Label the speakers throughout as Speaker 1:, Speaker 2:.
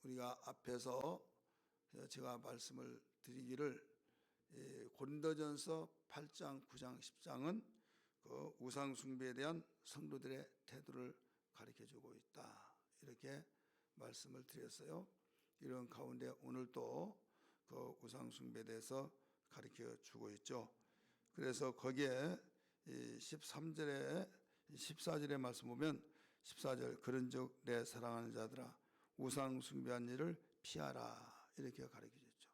Speaker 1: 우리가 앞에서 제가 말씀을 드리기를 고린도전서 8장, 9장, 10장은 그 우상 숭배에 대한 성도들의 태도를 가르쳐주고 있다, 이렇게 말씀을 드렸어요. 이런 가운데 오늘 또 그 우상 숭배에 대해서 가르쳐주고 있죠. 그래서 거기에 13절에 14절의 말씀 보면 14절, 그런즉 내 사랑하는 자들아 우상 숭배한 일을 피하라, 이렇게 가르쳐줬죠.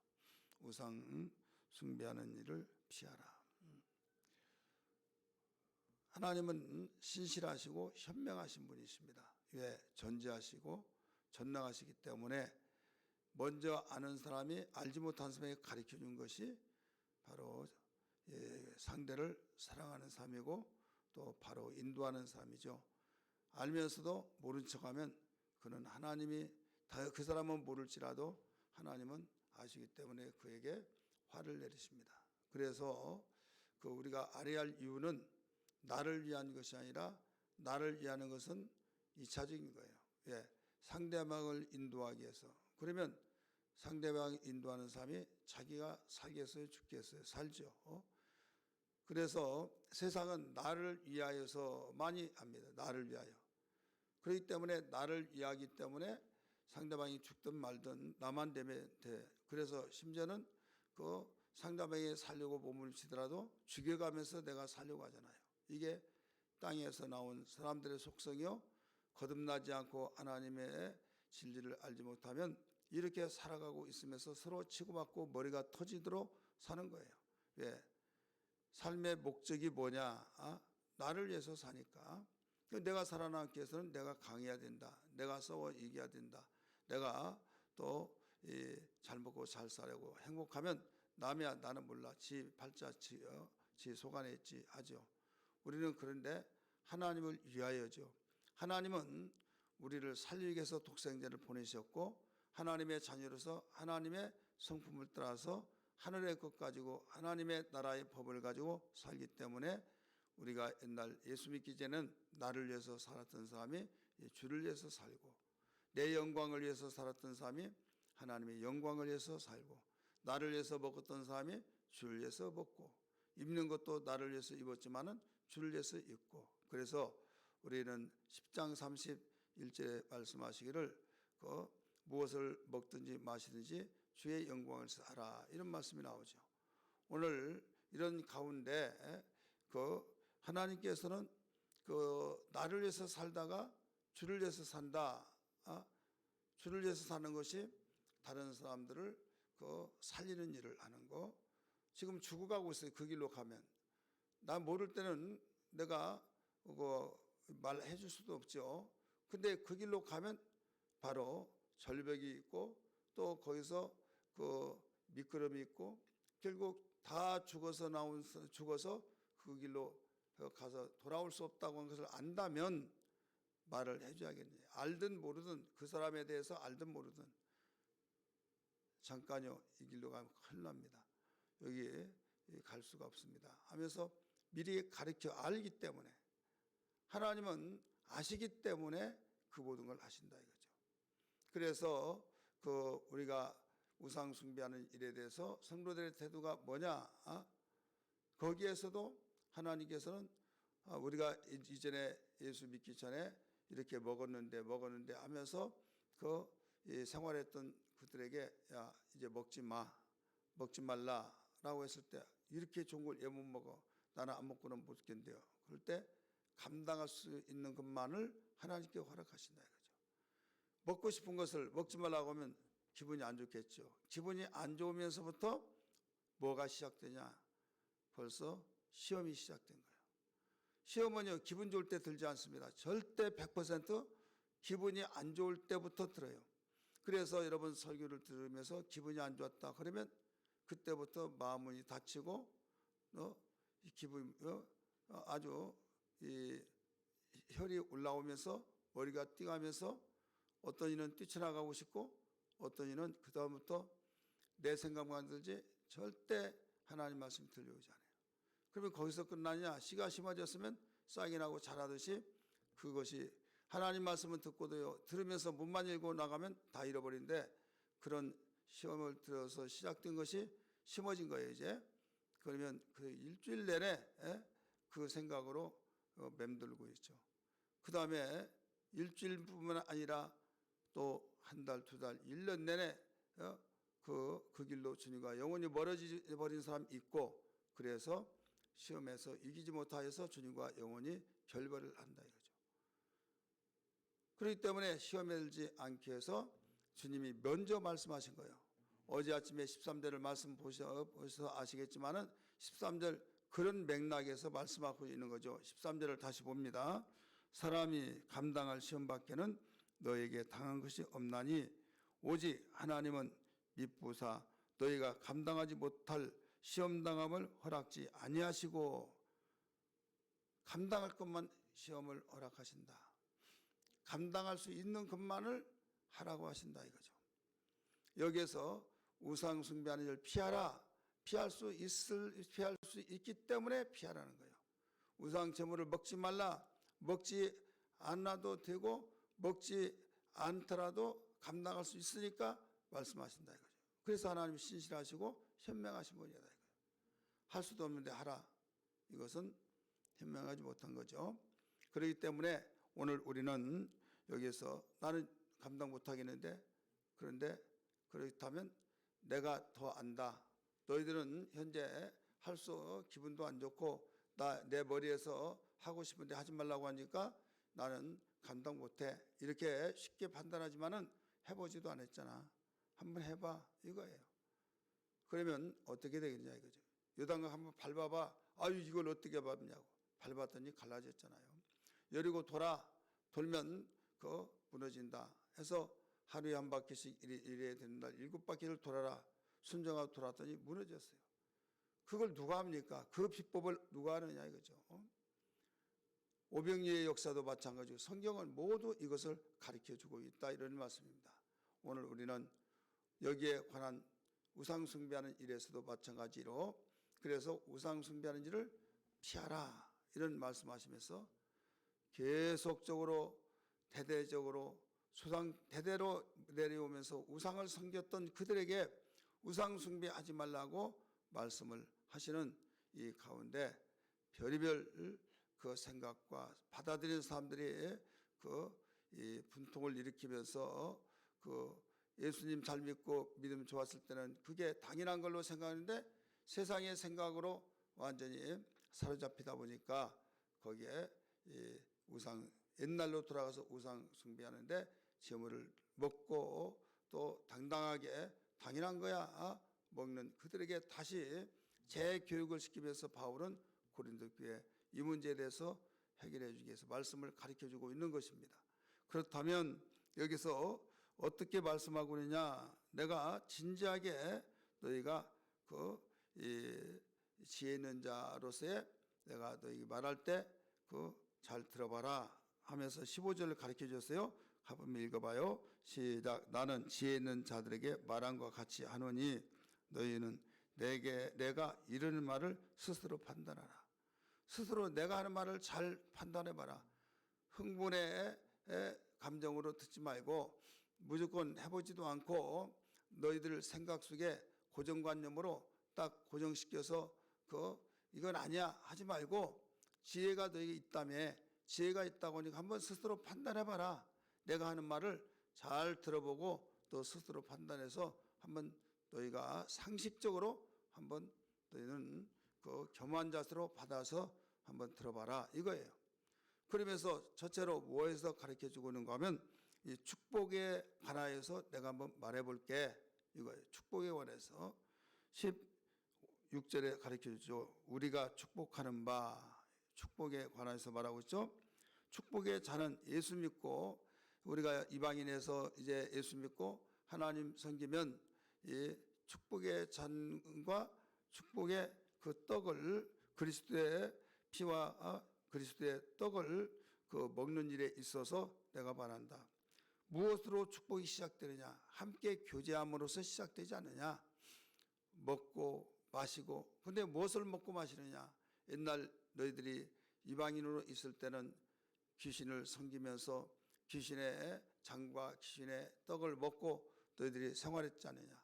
Speaker 1: 우상 숭배하는 일을 피하라. 하나님은 신실하시고 현명하신 분이십니다. 왜? 전지하시고 전능하시기 때문에 먼저 아는 사람이 알지 못한 사람에게 가르쳐준 것이 바로 상대를 사랑하는 삶이고 또 바로 인도하는 삶이죠. 알면서도 모른 척하면 그는 하나님이 그 사람은 모를지라도 하나님은 아시기 때문에 그에게 화를 내리십니다. 그래서 우리가 알아야 할 이유는 나를 위한 것이 아니라 나를 위하는 것은 2차적인 거예요. 예, 상대방을 인도하기 위해서. 그러면 상대방을 인도하는 사람이 자기가 살겠어요, 죽겠어요? 살죠. 그래서 세상은 나를 위하여서 많이 합니다. 나를 위하여. 그렇기 때문에 나를 위하기 때문에 상대방이 죽든 말든 나만 되면 돼. 그래서 심지어는 그 상대방이 살려고 몸을 치더라도 죽여가면서 내가 살려고 하잖아요. 이게 땅에서 나온 사람들의 속성이요, 거듭나지 않고 하나님의 진리를 알지 못하면 이렇게 살아가고 있으면서 서로 치고받고 머리가 터지도록 사는 거예요. 왜? 삶의 목적이 뭐냐? 나를 위해서 사니까. 내가 살아남기 위해서는 내가 강해야 된다. 내가 싸워 이겨야 된다. 내가 또 잘 먹고 잘 살려고 행복하면 남이야 나는 몰라. 지 팔자 지 속 안에 있지 하죠. 우리는 그런데 하나님을 위하여죠. 하나님은 우리를 살리기 위해서 독생자를 보내셨고 하나님의 자녀로서 하나님의 성품을 따라서 하늘의 것 가지고 하나님의 나라의 법을 가지고 살기 때문에 우리가 옛날 예수 믿기 전에는 나를 위해서 살았던 사람이 주를 위해서 살고, 내 영광을 위해서 살았던 사람이 하나님의 영광을 위해서 살고, 나를 위해서 먹었던 사람이 주를 위해서 먹고, 입는 것도 나를 위해서 입었지만은 주를 위해서 입고. 그래서 우리는 10장 31절에 말씀하시기를 무엇을 먹든지 마시든지 주의 영광을 위해서 하라, 이런 말씀이 나오죠. 오늘 이런 가운데 하나님께서는 나를 위해서 살다가 주를 위해서 산다. 주를 위해서 사는 것이 다른 사람들을 살리는 일을 하는 거. 지금 죽어가고 있어요. 그 길로 가면. 나 모를 때는 내가 말해 줄 수도 없죠. 근데 그 길로 가면 바로 절벽이 있고 또 거기서 미끄럼이 있고 결국 다 죽어서 그 길로 가서 돌아올 수 없다고 하는 것을 안다면 말을 해줘야겠네요. 알든 모르든, 그 사람에 대해서 알든 모르든, 잠깐요, 이 길로 가면 큰일 납니다. 여기에 갈 수가 없습니다 하면서 미리 가르쳐 알기 때문에, 하나님은 아시기 때문에 그 모든 걸 하신다 이거죠. 그래서 우리가 우상 숭배하는 일에 대해서 성도들의 태도가 뭐냐? 거기에서도 하나님께서는 우리가 이전에 예수 믿기 전에 이렇게 먹었는데 하면서 생활했던 그들에게 야 이제 먹지 말라라고 했을 때, 이렇게 좋은 걸 왜 못 먹어? 나는 안 먹고는 못 견뎌요. 그럴 때 감당할 수 있는 것만을 하나님께 허락하신다 이거죠. 먹고 싶은 것을 먹지 말라고 하면 기분이 안 좋겠죠. 기분이 안 좋으면서부터 뭐가 시작되냐? 벌써 시험이 시작된 거예요. 시험은요, 기분 좋을 때 들지 않습니다. 절대 100% 기분이 안 좋을 때부터 들어요. 그래서 여러분 설교를 들으면서 기분이 안 좋았다 그러면 그때부터 마음이 다치고 기분이 아주 혈이 올라오면서 머리가 뛰어가면서 어떤 이는 뛰쳐나가고 싶고 어떤 이는 그 다음부터 내 생각만 들지 절대 하나님 말씀이 들려오지 않아요. 그러면 거기서 끝나냐? 씨가 심어졌으면 싹이 나고 자라듯이 그것이 하나님 말씀은 듣고도요, 들으면서 문만 읽고 나가면 다 잃어버린데, 그런 시험을 들어서 시작된 것이 심어진 거예요, 이제. 그러면 그 일주일 내내 그 생각으로 맴돌고 있죠. 그 다음에 일주일뿐만 아니라 또 한 달, 두 달, 1년 내내 그 길로 주님과 영원히 멀어져 버린 사람 있고, 그래서 시험에서 이기지 못하여서 주님과 영원히 결별을 한다 이거죠. 그렇기 때문에 시험에 들지 않게 해서 주님이 먼저 말씀하신 거예요. 어제 아침에 13절을 말씀 보셔서 아시겠지만은 13절 그런 맥락에서 말씀하고 있는 거죠. 13절을 다시 봅니다. 사람이 감당할 시험 밖에는 너에게 당한 것이 없나니 오직 하나님은 미쁘사 너희가 감당하지 못할 시험당함을 허락지 아니하시고, 감당할 것만 시험을 허락하신다. 감당할 수 있는 것만을 하라고 하신다 이거죠. 여기에서 우상 숭배하는 일을 피하라. 피할 수 있기 때문에 피하라는 거예요. 우상 제물을 먹지 말라. 먹지 않아도 되고 먹지 않더라도 감당할 수 있으니까 말씀하신다 이거죠. 그래서 하나님이 신실하시고 현명하신 분이다 이거예요. 할 수도 없는데 하라. 이것은 현명하지 못한 거죠. 그렇기 때문에 오늘 우리는 여기서 나는 감당 못하겠는데, 그런데 그렇다면 내가 더 안다. 너희들은 현재 할 수 기분도 안 좋고 내 머리에서 하고 싶은데 하지 말라고 하니까 나는 감당 못해. 이렇게 쉽게 판단하지만은 해보지도 않았잖아. 한번 해봐 이거예요. 그러면 어떻게 되겠냐 이거죠. 요단강 한번 밟아봐. 아유 이걸 어떻게 밟냐고. 밟았더니 갈라졌잖아요. 여리고 돌면 무너진다 해서 하루에 한 바퀴씩 이래야 되는 날 7바퀴를 돌아라. 순정하고 돌았더니 무너졌어요. 그걸 누가 합니까? 그 비법을 누가 하느냐 이거죠. 오병이의 역사도 마찬가지고 성경은 모두 이것을 가르쳐주고 있다 이런 말씀입니다. 오늘 우리는 여기에 관한 우상 숭배하는 일에서도 마찬가지로, 그래서 우상 숭배하는 일을 피하라 이런 말씀하시면서 계속적으로 대대적으로 대대로 내려오면서 우상을 섬겼던 그들에게 우상 숭배하지 말라고 말씀을 하시는 이 가운데 별의별 그 생각과 받아들이는 사람들이 이 분통을 일으키면서 예수님 잘 믿고 믿음 좋았을 때는 그게 당연한 걸로 생각하는데 세상의 생각으로 완전히 사로잡히다 보니까 거기에 이 옛날로 돌아가서 우상 숭배하는데 제물을 먹고 또 당당하게 당연한 거야 먹는 그들에게 다시 재교육을 시키면서 바울은 고린도 교회 이 문제에 대해서 해결해 주기 위해서 말씀을 가르쳐주고 있는 것입니다. 그렇다면 여기서 어떻게 말씀하고 있느냐, 내가 진지하게 너희가 지혜 있는 자로서의 내가 너희가 말할 때 잘 들어봐라 하면서 15절을 가르쳐 줬어요. 한번 읽어봐요. 시작. 나는 지혜 있는 자들에게 말한 것 같이 하노니 너희는 내가 이르는 말을 스스로 판단하라. 스스로 내가 하는 말을 잘 판단해봐라. 흥분의 감정으로 듣지 말고 무조건 해보지도 않고 너희들 생각 속에 고정관념으로 딱 고정시켜서 이건 아니야 하지 말고 지혜가 너에게 있다며, 지혜가 있다고 하니까 한번 스스로 판단해봐라. 내가 하는 말을 잘 들어보고 또 스스로 판단해서 한번 너희가 상식적으로 한번 너희는 겸허한 자세로 받아서 한번 들어봐라 이거예요. 그러면서 첫째로 뭐에서 가르쳐주고 있는가 하면 이 축복에 관하여서 내가 한번 말해볼게 이거예요. 축복에 관해서 16절에 가르쳐주죠. 우리가 축복하는 바, 축복에 관해서 말하고 있죠. 축복의 자는 예수 믿고 우리가 이방인에서 이제 예수 믿고 하나님 섬기면 이 축복의 잔과 축복의 그 떡을 그리스도의 피와 그리스도의 떡을 먹는 일에 있어서 내가 말한다. 무엇으로 축복이 시작되느냐? 함께 교제함으로써 시작되지 않느냐? 먹고 마시고. 근데 무엇을 먹고 마시느냐? 옛날 너희들이 이방인으로 있을 때는 귀신을 섬기면서 귀신의 장과 귀신의 떡을 먹고 너희들이 생활했지 않느냐.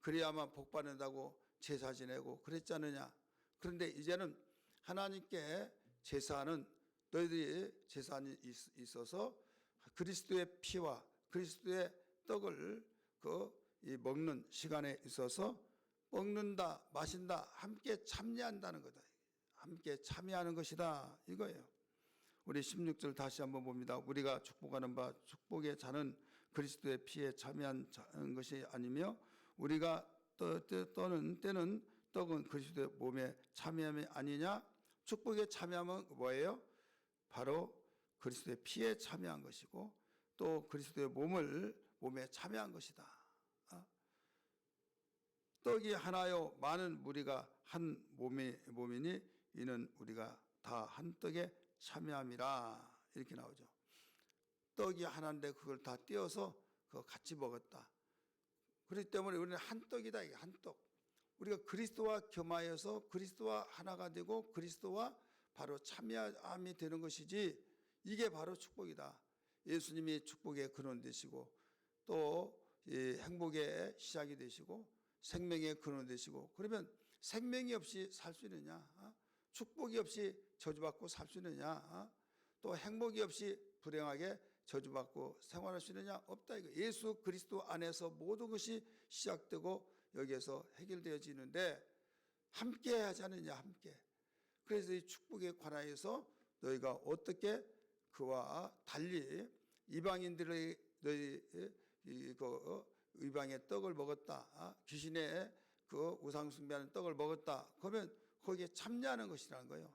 Speaker 1: 그래야만 복 받는다고 제사 지내고 그랬지 않느냐. 그런데 이제는 하나님께 제사는 너희들이 제사는 있어서 그리스도의 피와 그리스도의 떡을 먹는 시간에 있어서 먹는다, 마신다, 함께 참여한다는 거다. 함께 참여하는 것이다. 이거예요. 우리 16절 다시 한번 봅니다. 우리가 축복하는 바 축복의 자는 그리스도의 피에 참여한 것이 아니며 우리가 떠는 때는 떡은 그리스도의 몸에 참여함이 아니냐. 축복에 참여하면 뭐예요? 바로 그리스도의 피에 참여한 것이고 또 그리스도의 몸에 참여한 것이다. 떡이 하나요 많은 무리가 한 몸이니 이는 우리가 다 한 떡에 참여함이라. 이렇게 나오죠. 떡이 하나인데 그걸 다 떼어서 그거 같이 먹었다. 그렇기 때문에 우리는 한 떡이다. 이게 한 떡. 우리가 그리스도와 겸하여서 그리스도와 하나가 되고 그리스도와 바로 참여함이 되는 것이지, 이게 바로 축복이다. 예수님이 축복의 근원 되시고 또 행복의 시작이 되시고 생명의 근원 되시고, 그러면 생명이 없이 살 수 있느냐? 축복이 없이 저주받고 살 수 있느냐? 또 행복이 없이 불행하게 저주받고 생활할 수 있느냐? 없다. 이거 예수 그리스도 안에서 모든 것이 시작되고 여기에서 해결되어지는데 함께 하지 않느냐? 함께. 그래서 이 축복에 관하여서 너희가 어떻게 그와 달리 이방인들의 너희 이방의 떡을 먹었다, 귀신의 그 우상 숭배하는 떡을 먹었다, 그러면 거기에 참여하는 것이라는 거예요.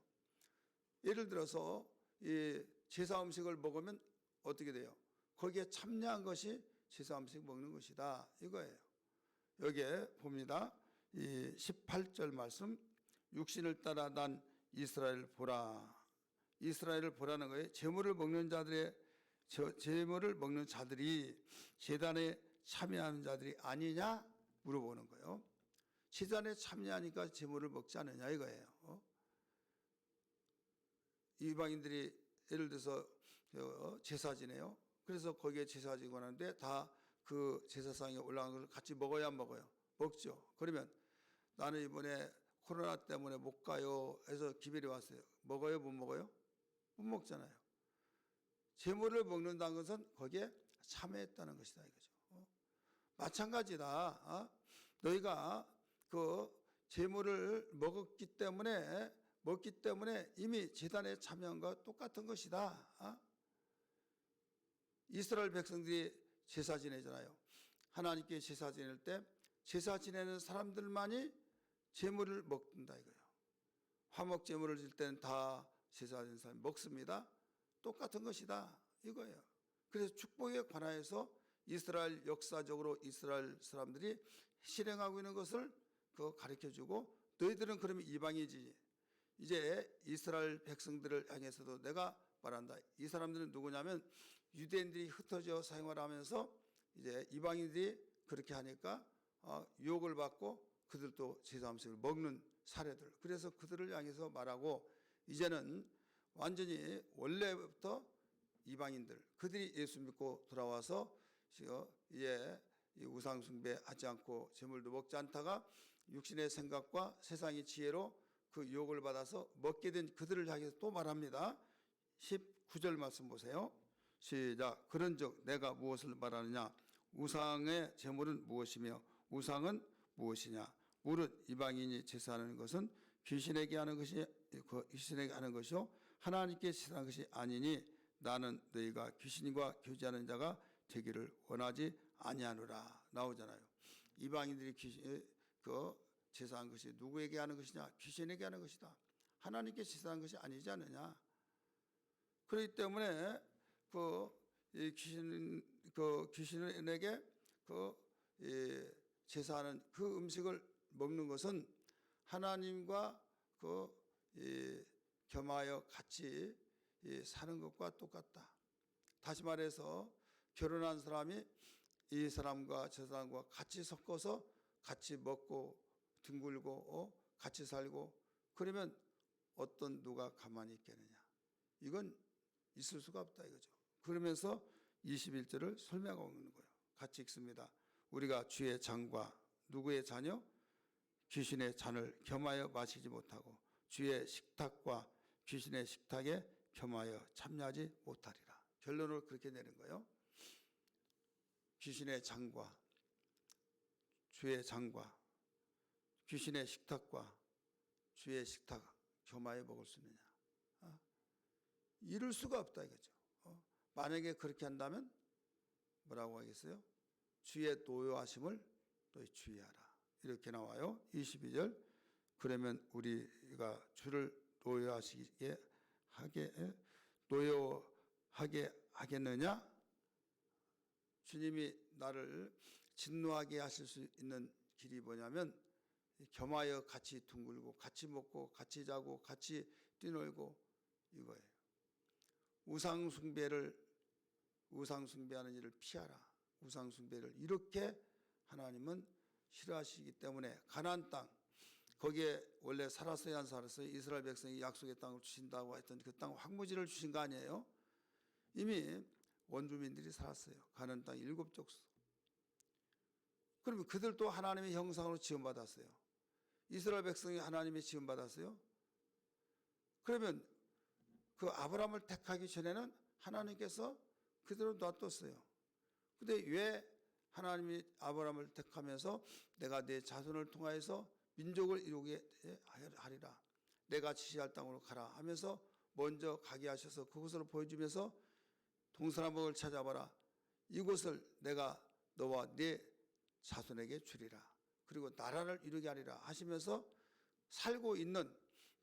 Speaker 1: 예를 들어서 이 제사 음식을 먹으면 어떻게 돼요? 거기에 참여한 것이 제사 음식 먹는 것이다. 이거예요. 여기에 봅니다. 이 18절 말씀, 육신을 따라 난 이스라엘 보라. 이스라엘을 보라는 거예요. 제물을 먹는 자들이 제단에 참여하는 자들이 아니냐 물어보는 거예요. 제단에 참여하니까 제물을 먹지 않느냐 이거예요. 이방인들이 예를 들어서 제사 지내요. 그래서 거기에 제사 지고 하는데 다 그 제사상에 올라간 걸 같이 먹어야 안 먹어요? 먹죠. 그러면 나는 이번에 코로나 때문에 못 가요 해서 기별이 왔어요. 먹어요? 못 먹어요? 못 먹잖아요. 제물을 먹는다는 것은 거기에 참여했다는 것이다 이거죠. 마찬가지다. 너희가 그 제물을 먹기 때문에 이미 제단에 참여한 것과 똑같은 것이다. 이스라엘 백성들이 제사 지내잖아요. 하나님께 제사 지낼 때 제사 지내는 사람들만이 제물을 먹는다 이거예요. 화목 제물을 질 때는 다 제사 지내는 사람이 먹습니다. 똑같은 것이다 이거예요. 그래서 축복에 관하여서 이스라엘 역사적으로 이스라엘 사람들이 실행하고 있는 것을 가르쳐주고, 너희들은 그러면 이방이지. 이제 이스라엘 백성들을 향해서도 내가 말한다. 이 사람들은 누구냐면 유대인들이 흩어져 생활하면서 이제 이방인들이 그렇게 하니까 유혹을 받고 그들도 제사 음식을 먹는 사례들. 그래서 그들을 향해서 말하고, 이제는 완전히 원래부터 이방인들, 그들이 예수 믿고 돌아와서 이제 우상 숭배하지 않고 제물도 먹지 않다가 육신의 생각과 세상의 지혜로 그 유혹을 받아서 먹게 된 그들을 향해서 또 말합니다. 19절 말씀 보세요. 시작. 그런즉 내가 무엇을 말하느냐? 우상의 제물은 무엇이며 우상은 무엇이냐? 무릇 이방인이 제사하는 것은 귀신에게 하는 것이요 하나님께 제사하는 것이 아니니 나는 너희가 귀신과 교제하는 자가 되기를 원하지 아니하노라. 나오잖아요. 이방인들이 제사한 것이 누구에게 하는 것이냐? 귀신에게 하는 것이다. 하나님께 제사한 것이 아니지 않느냐? 그렇기 때문에 귀신에게 제사하는 그 음식을 먹는 것은 하나님과 겸하여 같이 사는 것과 똑같다. 다시 말해서 결혼한 사람이 이 사람과 저 사람과 같이 섞어서 같이 먹고 둥글고 같이 살고 그러면 누가 가만히 있겠느냐? 이건 있을 수가 없다 이거죠. 그러면서 21절을 설명하고 있는 거예요. 같이 읽습니다. 우리가 주의 장과 누구의 자녀? 귀신의 잔을 겸하여 마시지 못하고 주의 식탁과 귀신의 식탁에 겸하여 참여하지 못하리라. 결론을 그렇게 내는 거예요. 귀신의 장과 주의 장과 귀신의 식탁과 주의 식탁 겸하여 먹을 수 있느냐? 이룰 수가 없다 이거죠. 만약에 그렇게 한다면 뭐라고 하겠어요? 주의 노여하심을 또 주의하라. 이렇게 나와요. 22절. 그러면 우리가 주를 노여하게 하겠느냐? 주님이 나를 진노하게 하실 수 있는 길이 뭐냐면 겸하여 같이 둥글고 같이 먹고 같이 자고 같이 뛰놀고 이거예요. 우상숭배하는 일을 피하라. 우상숭배를 이렇게 하나님은 싫어하시기 때문에 가나안 땅, 거기에 원래 살았어야 한 살았어요. 이스라엘 백성이 약속의 땅을 주신다고 했던 그 땅 황무지를 주신 거 아니에요? 이미 원주민들이 살았어요. 가나안 땅 7족속. 그러면 그들도 하나님의 형상으로 지음받았어요. 이스라엘 백성이 하나님의 지음받았어요. 그러면 그 아브라함을 택하기 전에는 하나님께서 그대로 놔뒀어요. 근데 왜 하나님이 아브라함을 택하면서 내가 내 자손을 통하여서 민족을 이루게 하리라. 내가 지시할 땅으로 가라 하면서 먼저 가게 하셔서 그곳을 보여주면서 동서남북을 찾아봐라. 이곳을 내가 너와 네 자손에게 주리라. 그리고 나라를 이루게 하리라 하시면서 살고 있는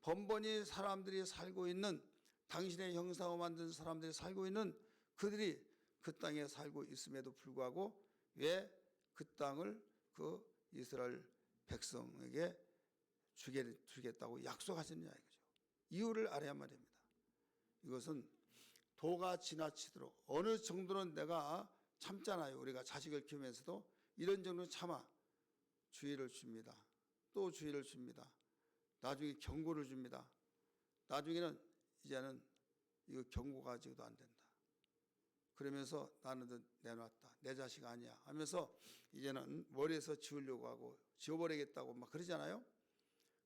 Speaker 1: 번번이 사람들이 살고 있는 당신의 형상으로 만든 사람들이 살고 있는 그들이 그 땅에 살고 있음에도 불구하고 왜 그 땅을 그 이스라엘 백성에게 주겠다고 약속하셨느냐 이거죠. 이유를 알아야만 됩니다. 이것은 도가 지나치도록 어느 정도는 내가 참잖아요. 우리가 자식을 키우면서도 이런 정도는 참아. 주의를 줍니다. 또 주의를 줍니다. 나중에 경고를 줍니다. 나중에는 이제는 이거 경고 가지고도 안 된다. 그러면서 나는 내놨다. 내 자식 아니야 하면서 이제는 머리에서 지우려고 하고 지워버리겠다고 막 그러잖아요.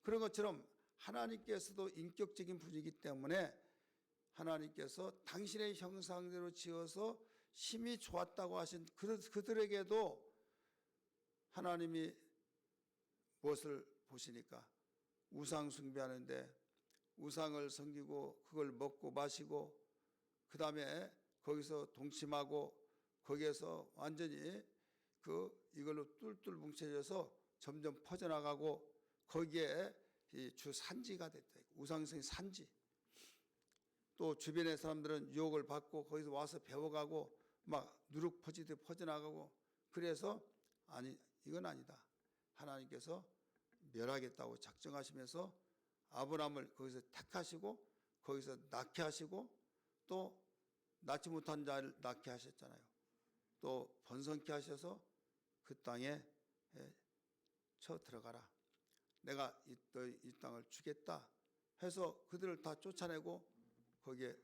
Speaker 1: 그런 것처럼 하나님께서도 인격적인 분이기 때문에 하나님께서 당신의 형상대로 지어서 심히 좋았다고 하신 그들에게도 하나님이 무엇을 보시니까 우상 숭배하는데 우상을 섬기고 그걸 먹고 마시고 그 다음에 거기서 동침하고 거기에서 완전히 이걸로 뚫뚫 뭉쳐져서 점점 퍼져나가고 거기에 주 산지가 됐다. 우상성의 산지. 또 주변의 사람들은 유혹을 받고 거기서 와서 배워가고 막 누룩 퍼지듯 퍼져나가고 그래서 아니 이건 아니다. 하나님께서 멸하겠다고 작정하시면서 아브라함을 거기서 택하시고 거기서 낳게 하시고 또 낳지 못한 자를 낳게 하셨잖아요. 또 번성케 하셔서 그 땅에 쳐 들어가라. 내가 이 땅을 주겠다 해서 그들을 다 쫓아내고 거기에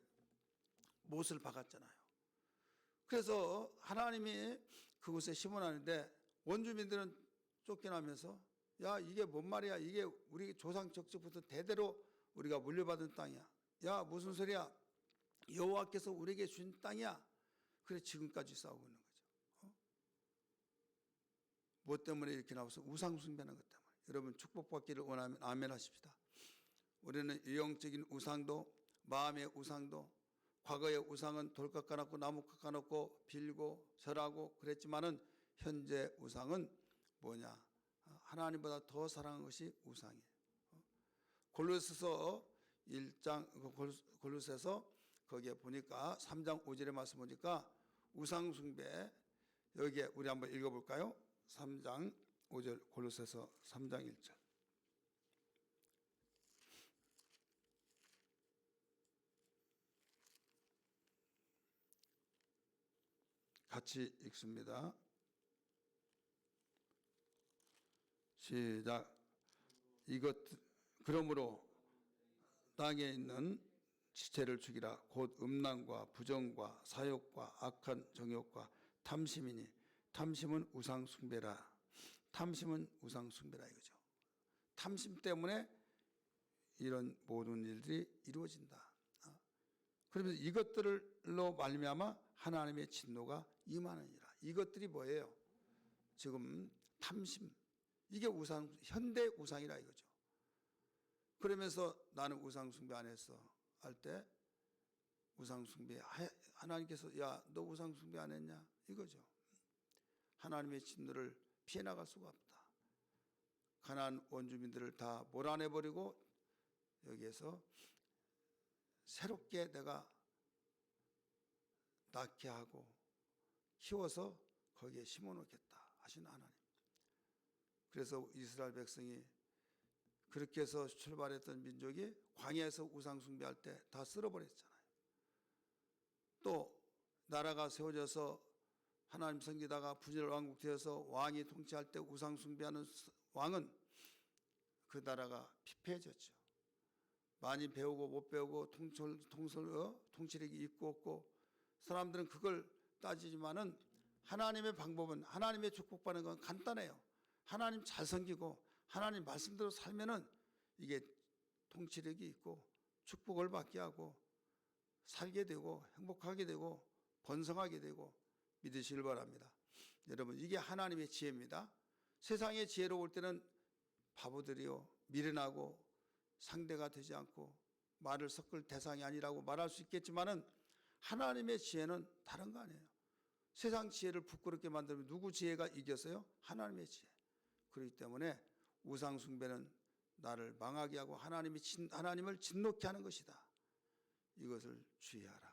Speaker 1: 못을 박았잖아요. 그래서 하나님이 그곳에 심어놨는데 원주민들은 쫓겨나면서 야 이게 뭔 말이야. 이게 우리 조상 적적부터 대대로 우리가 물려받은 땅이야. 야 무슨 소리야. 여호와께서 우리에게 준 땅이야. 그래 지금까지 싸우고 있는 거죠. 뭐 때문에 이렇게 나와서 우상 숭배하는 것 때문에. 여러분 축복받기를 원하면 아멘 하십시다. 우리는 영적인 우상도 마음의 우상도 과거의 우상은 돌 깎아놓고 나무 깎아놓고 빌고 절하고 그랬지만은 현재 우상은 뭐냐? 하나님보다 더 사랑하는 것이 우상이에요. 골로새서 1장 골로새서 거기에 보니까 3장 5절에 말씀 보니까 우상 숭배 여기에 우리 한번 읽어볼까요? 3장 5절 골로새서 3장 1절 같이 읽습니다. 시작. 그러므로 땅에 있는 지체를 죽이라. 곧 음란과 부정과 사욕과 악한 정욕과 탐심이니 탐심은 우상 숭배라. 탐심은 우상 숭배라 이거죠. 탐심 때문에 이런 모든 일들이 이루어진다. 그러면서 이것들로 말미암아 하나님의 진노가 임하느니라. 이것들이 뭐예요? 지금 탐심, 이게 우상, 현대 우상이라 이거죠. 그러면서 나는 우상 숭배 안 했어 할 때 우상 숭배, 하나님께서 야 너 우상 숭배 안 했냐 이거죠. 하나님의 진노를 피해 나갈 수가 없다. 가나안 원주민들을 다 몰아내버리고 여기에서 새롭게 내가 낳게 하고 키워서 거기에 심어놓겠다 하신 하나님. 그래서 이스라엘 백성이 그렇게 해서 출발했던 민족이 광야에서 우상 숭배할 때 다 쓸어버렸잖아요. 또 나라가 세워져서 하나님 섬기다가 분열 왕국 되어서 왕이 통치할 때 우상 숭배하는 왕은 그 나라가 피폐해졌죠. 많이 배우고 못 배우고 통치력이 있고 없고 사람들은 그걸 따지지만은 하나님의 방법은, 하나님의 축복받는 건 간단해요. 하나님 잘 섬기고 하나님 말씀대로 살면은 이게 통치력이 있고 축복을 받게 하고 살게 되고 행복하게 되고 번성하게 되고 믿으시길 바랍니다. 여러분, 이게 하나님의 지혜입니다. 세상의 지혜로 올 때는 바보들이요 미련하고 상대가 되지 않고 말을 섞을 대상이 아니라고 말할 수 있겠지만은 하나님의 지혜는 다른 거 아니에요. 세상 지혜를 부끄럽게 만들면 누구 지혜가 이겼어요? 하나님의 지혜. 그렇기 때문에 우상 숭배는 나를 망하게 하고 하나님을 진노케 하는 것이다. 이것을 주의하라.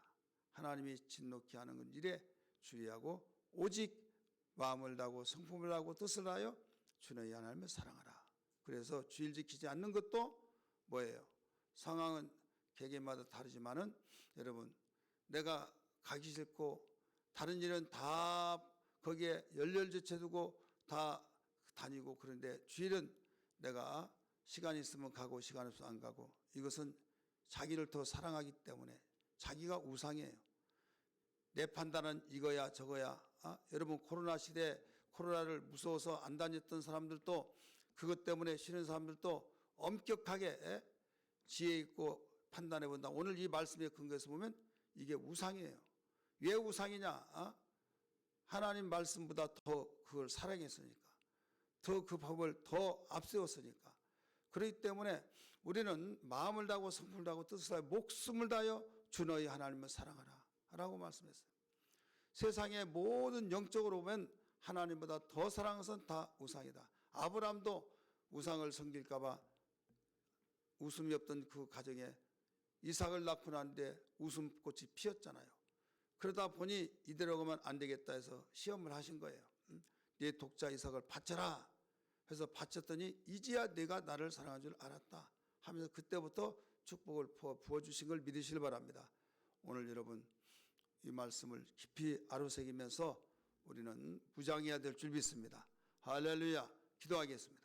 Speaker 1: 하나님이 진노케 하는 일에 주의하고 오직 마음을 다하고 성품을 다하고 뜻을 다하여 주 너희 하나님을 사랑하라. 그래서 주일 지키지 않는 것도 뭐예요? 상황은 개개마다 다르지만은 여러분, 내가 가기 싫고 다른 일은 다 거기에 열렬제체 두고 다 다니고 그런데 주일은 내가 시간이 있으면 가고 시간 없으면 안 가고, 이것은 자기를 더 사랑하기 때문에 자기가 우상이에요. 내 판단은 이거야 저거야. 여러분, 코로나 시대에 코로나를 무서워서 안 다녔던 사람들도 그것 때문에 쉬는 사람들도 엄격하게 지혜 있고 판단해 본다. 오늘 이 말씀의 근거에서 보면 이게 우상이에요. 왜 우상이냐? 하나님 말씀보다 더 그걸 사랑했으니까, 더 그 법을 더 앞세웠으니까. 그렇기 때문에 우리는 마음을 다하고 성품을 다하고 뜻을 다하여 목숨을 다하여 주 너희 하나님을 사랑하라 라고 말씀했어요. 세상의 모든 영적으로 보면 하나님보다 더 사랑하는 것은 다 우상이다. 아브라함도 우상을 섬길까 봐 웃음이 없던 그 가정에 이삭을 낳고 났는데 웃음꽃이 피었잖아요. 그러다 보니 이대로 가면 안 되겠다 해서 시험을 하신 거예요. 네 독자 이삭을 바쳐라 해서 바쳤더니 이제야 내가 나를 사랑한 줄 알았다 하면서 그때부터 축복을 부어주신 걸 믿으시길 바랍니다. 오늘 여러분, 이 말씀을 깊이 아로새기면서 우리는 무장해야 될 줄 믿습니다. 할렐루야. 기도하겠습니다.